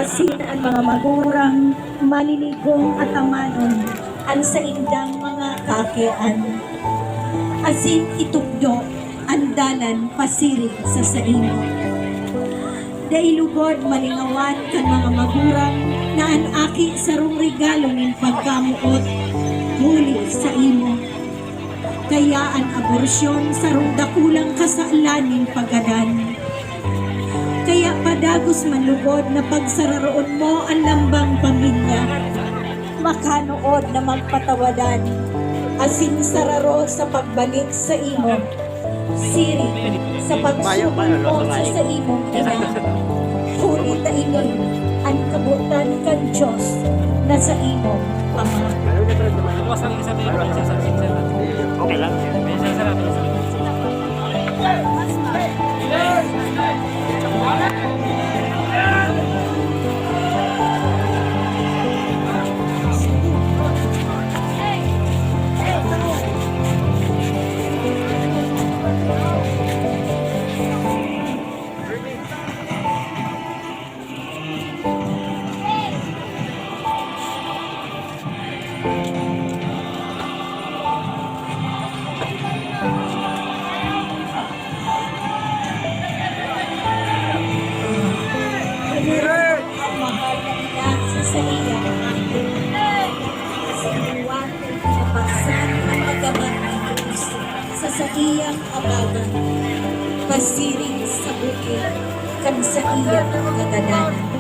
basin ang mga magurang, maninigong at amanon, ang sa indang mga kakean. Asin itugdo, andalan pasiring sa saimo. Dailugod malingawan kan mga magurang, na an aki sarong regalo nin pagkamuot, huli sa imo. Kaya ang aborasyon sarong dakulang kasalanin pagadan. Kaya padagos manlugod na pagsararoon mo ang lambang pamilya. Makanood na magpatawadan, asin sararo sa pagbalik sa imo. Siri sa pagsubong mo sa imong ina. Huli ta ini ang kabutan kan Diyos na sa imong Ama. Okay lang. Sa iya sa iyang abagan, pasiring sa bukid, kan sa iyang kagadanan.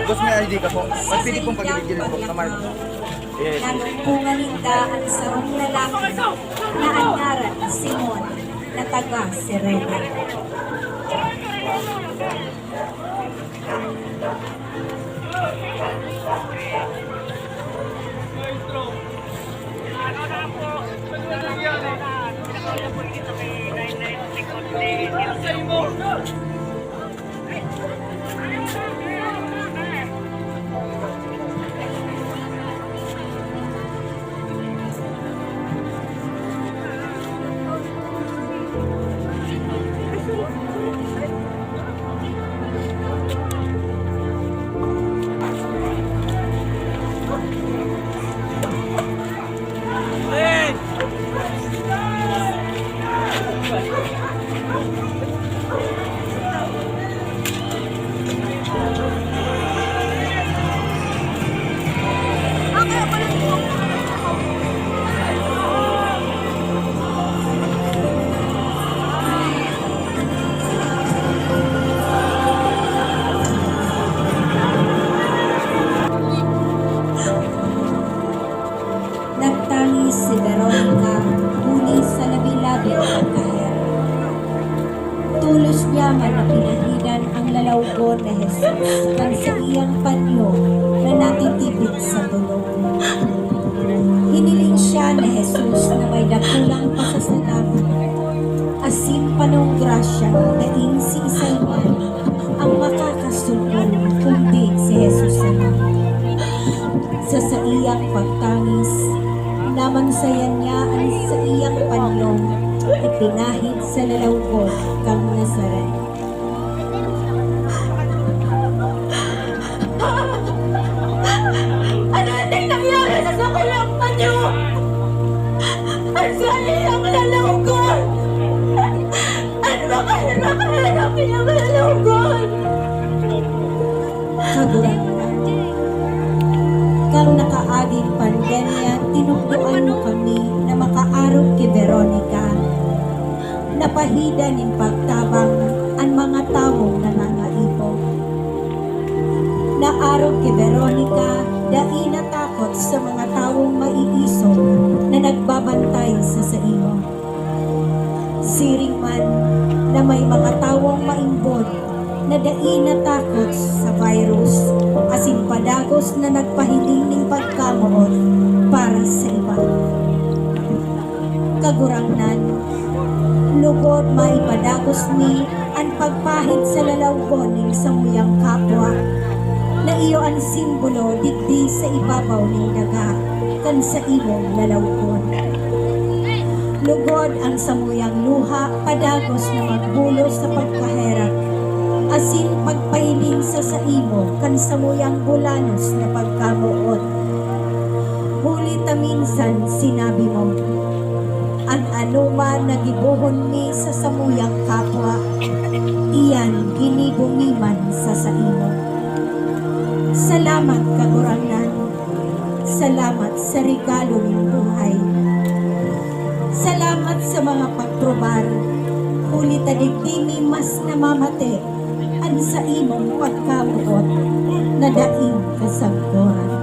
Boss, may ID ka po. Pagpili pong pagigilid po sa Mark. Yes. Nanumpungan ninda ang sarong lalaki na anyaran Simon na taga Sirene. Dios niya man na pinahidan ang lalawgon na Jesus kan sa iyang panyo na natitibig sa tulog. Hiniling siya na Jesus na may dakulang pasasalamat asin panong grasya daing si Isaiman ang makakasugon kundi si Jesus naman. Sa iyang pagtangis, namansayan niya ang sa iyang panyong ipinahid sa lalawgon kang Nazaret. Ano ang nangyari sa sakulang panyo? Ang sayang lalawgon! Ano ba kahanap niya lalawgon? Kagurangan. Kang nakaaging pandemya, tinukduan mo kami na makaarog kay Veronica. Napahida ning pagtabang ang mga tawong nangangaipo. Naarog kay Veronica, dai natakot sa mga tawong maiiso na nagbabantay sa imo. Siring man na may mga tawong maimbod na dai natakot sa virus asin padagos na nagpahiling ning pagkamuot para sa iba. Kagurangnan, lugod maipadagos ni ang pagpahid sa lalawgon ning samuyang kapwa na iyo ang simbolo digdi sa ibabaw ning daga kan sa imong lalawgon. Lugod ang samuyang luha padagos na magbulos sa pagkaherap asin pagpahiling sa imo kan samuyang bulanos na pagkamuot. Huli ta minsan sinabi mo, ang anuman nagibuhon mi sa samuyang kapwa, iyan ginibumiman sa imo. Salamat kagurangnan, salamat sa regalo ng buhay. Salamat sa mga pagprobar, huli ta digdi mi mas namamate ang sa imong pagkamuot na daing kasagdoran.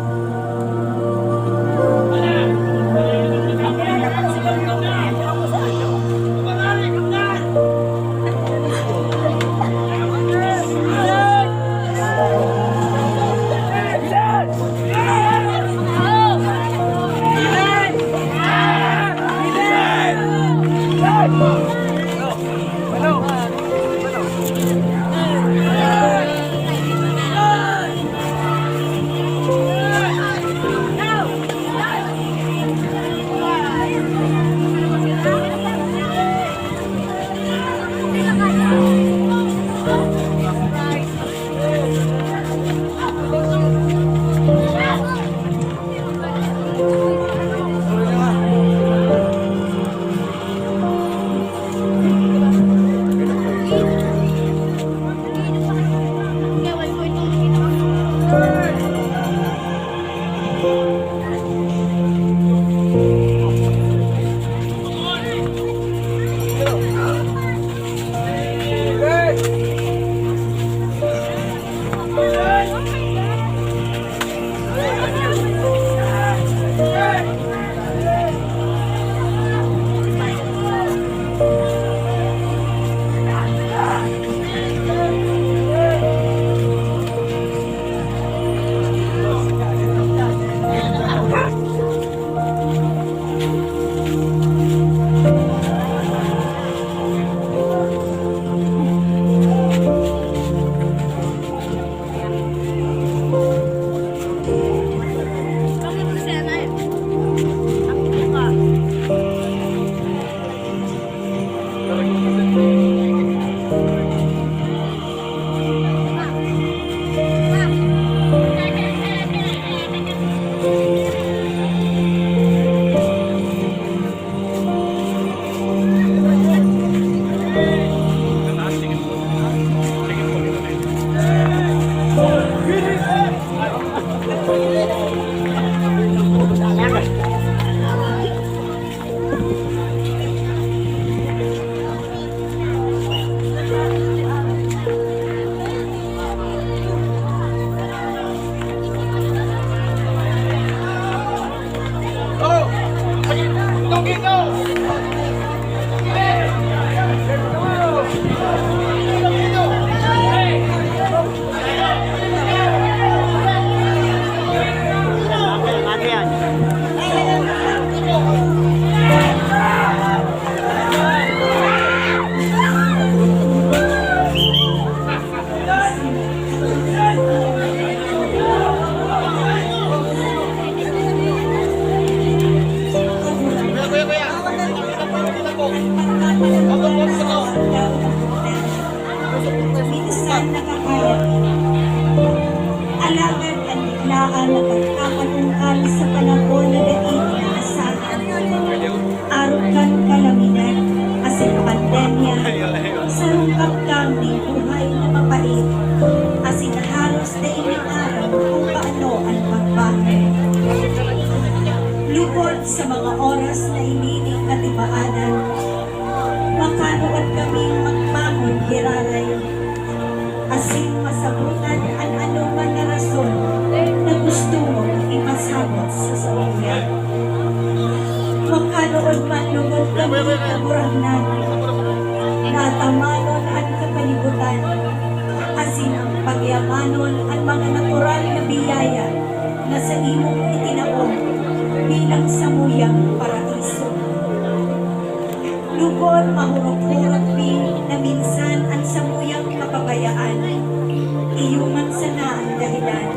ang nakakaya. Alangan ang biglaan na pagkapanungkal sa panahon na dating inaasahan. Arukan kalaminan, asin pandemya, sa rungkap kang di buhay na mapait, asin halos na inaaral kung paano ang pagbahay. Lubod sa mga oras na inining katibaanan, makanuan kaming magmamon hiraray, asin masabutan ang anuman na rason na gusto mong ipasabot sa samaya. Makanuan man lubog kami kaburahnan, natamanon ang kapalibutan, asin ang pagyamanon ang mga natural na biyaya na sa imong itinaon bilang samuyang paraiso. Lubod mahurot-hurot na minsan ang samuyang kapabayaan, iyuman sana ang dahilan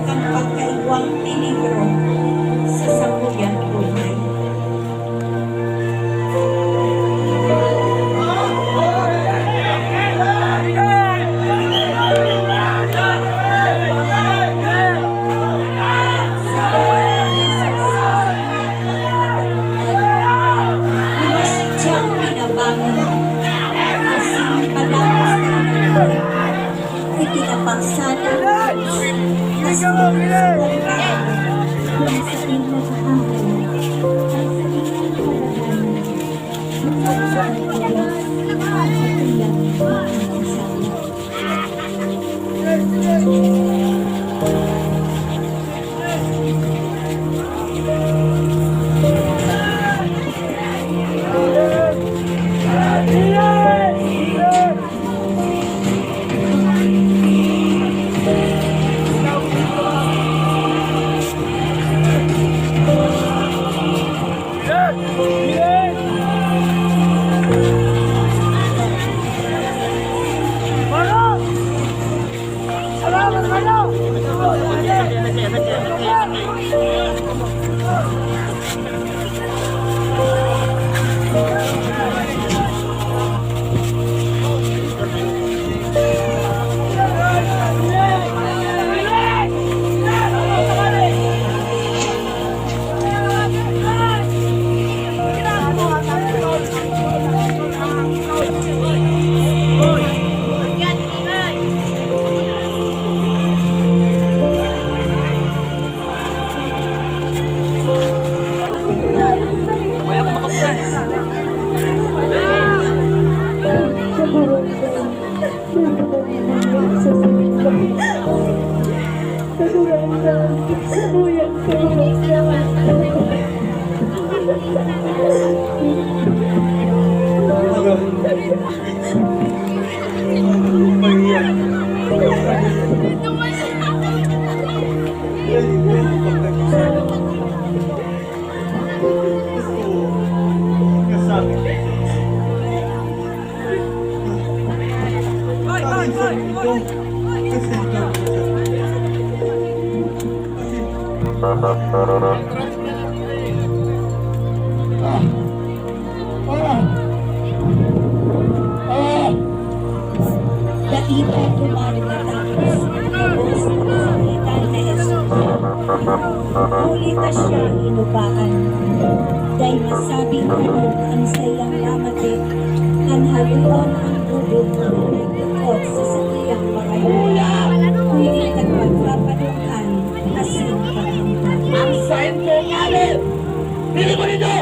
kang pagkaiwang peligro sa samuyang buhay. Siyang pinabangon, kasing padamas na ay pinapangsana, mas pinagsabukan kung sa iyong nakahamon, ang sa iyong kalagayan, ang sa iyong pagkakasama. Daipay tumalatapos, tapos sa salita na Jesus. Ulit na siya inubaan, dahil nasabing ang sayang lamate, ang haluan ang tubig na nagtukot sa sakiyang marayula, kundi nagpagpapanukan, asin paghampan. Ang sayin ko ngalit! Pili mo nito!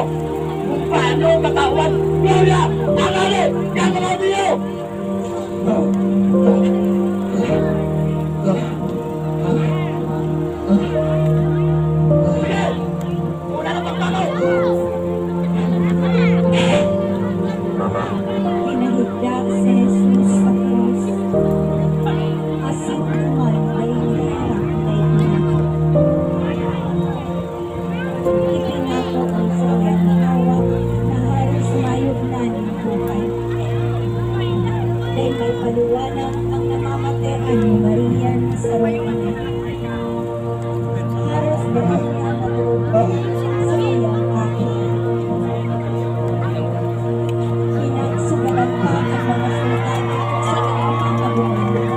Kung paano matawan Gloria ang ngalit ng mga niyo! Sige! Una na pagpanaw! Pinahigda si Jesus sa krus, asin naman ay nilahak kay Ina. Ipinako ang sayang na hawak na halos mayugnan ng buhay. Dahil may paluwanag ang namamatean ni Maria na sa rokana. Halos dahil niya matulog sa iyang akin. Pinagsugatan pa ang mga sultani sa kanyang kabungan.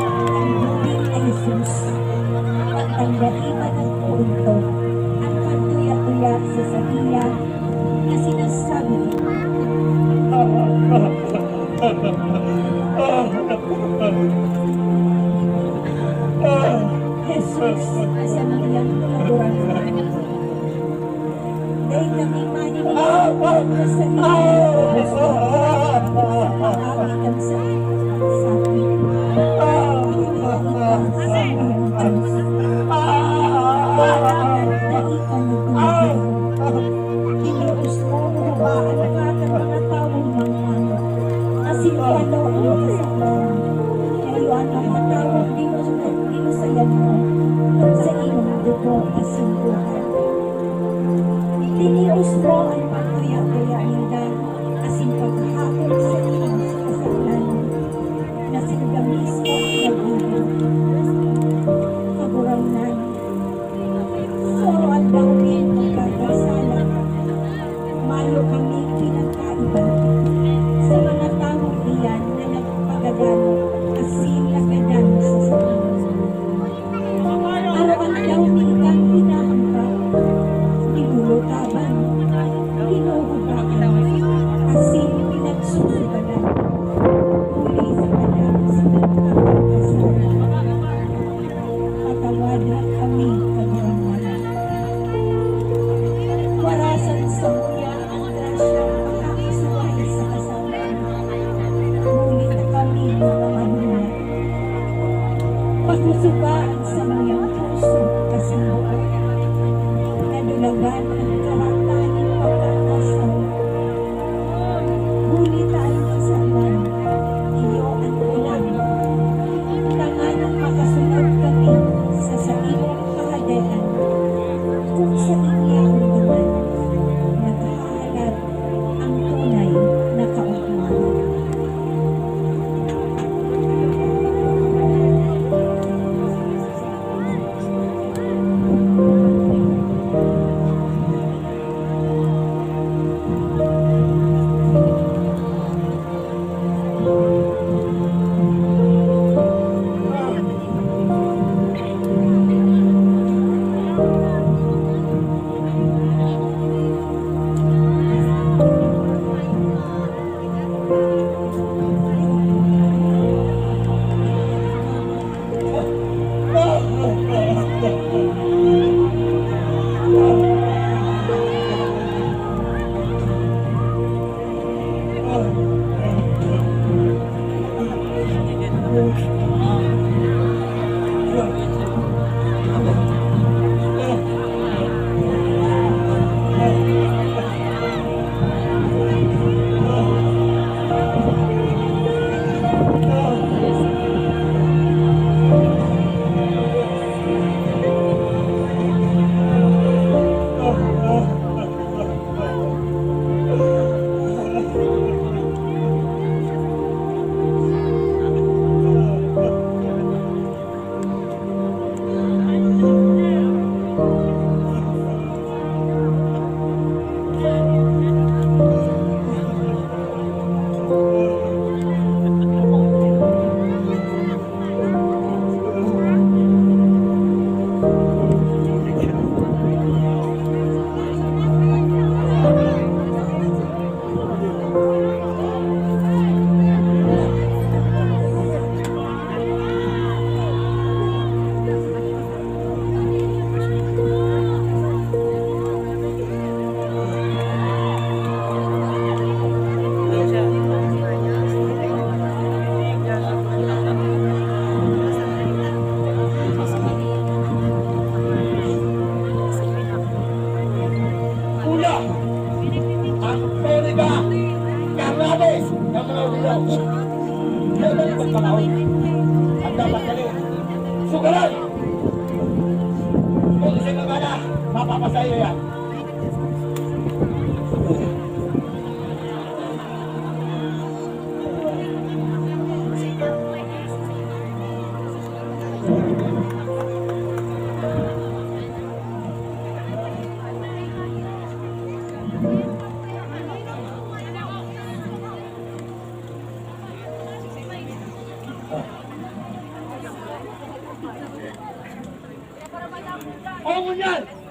Jesus, asa ng iyang kaburan. Dahil kami maniniwala sa iyo, pag-awit ang sakit. Hinius mo, huwaan ka ng mga taong mga asilano ang kasalanan. Ngayon ang mga taong dinusayan mo sa iyong dugo asimbuhan. Tinius mo ang pagkaya-kaya nila asin paghahatol sa iyong kasalanan na sinagamis mo ang pag-ibig. Kaburangan. So, ang dawin pagkakasala. Mayo kami pinagkaiba sa mga taong iyan na nagpagadan asin nagadan sa sabi. Araw ang dawin kang pinahampak. Tinulutaban. Tinuhubakan. Asin pinagsusubadan. Huli sa kanan sa nagpapagkasala. Patawadan kami kaburangan. Warasan sa muya ang grasya makakisuway sa kasalan. Ngunit na kami mga manulat. Pagkusugaan sa muyang puso kasimbukan. Nadulagan ang karataning pagkakasal. Ngunit tayo kasalan. Iyo ang ulang. Tanganang makasunod kami sa iyong kahadayan. Kung sa iyong naman, naghahalat ang tunay na kaugnayan. Sugaran! Kung sino ka na, mapapasayo yan. Oh, yan!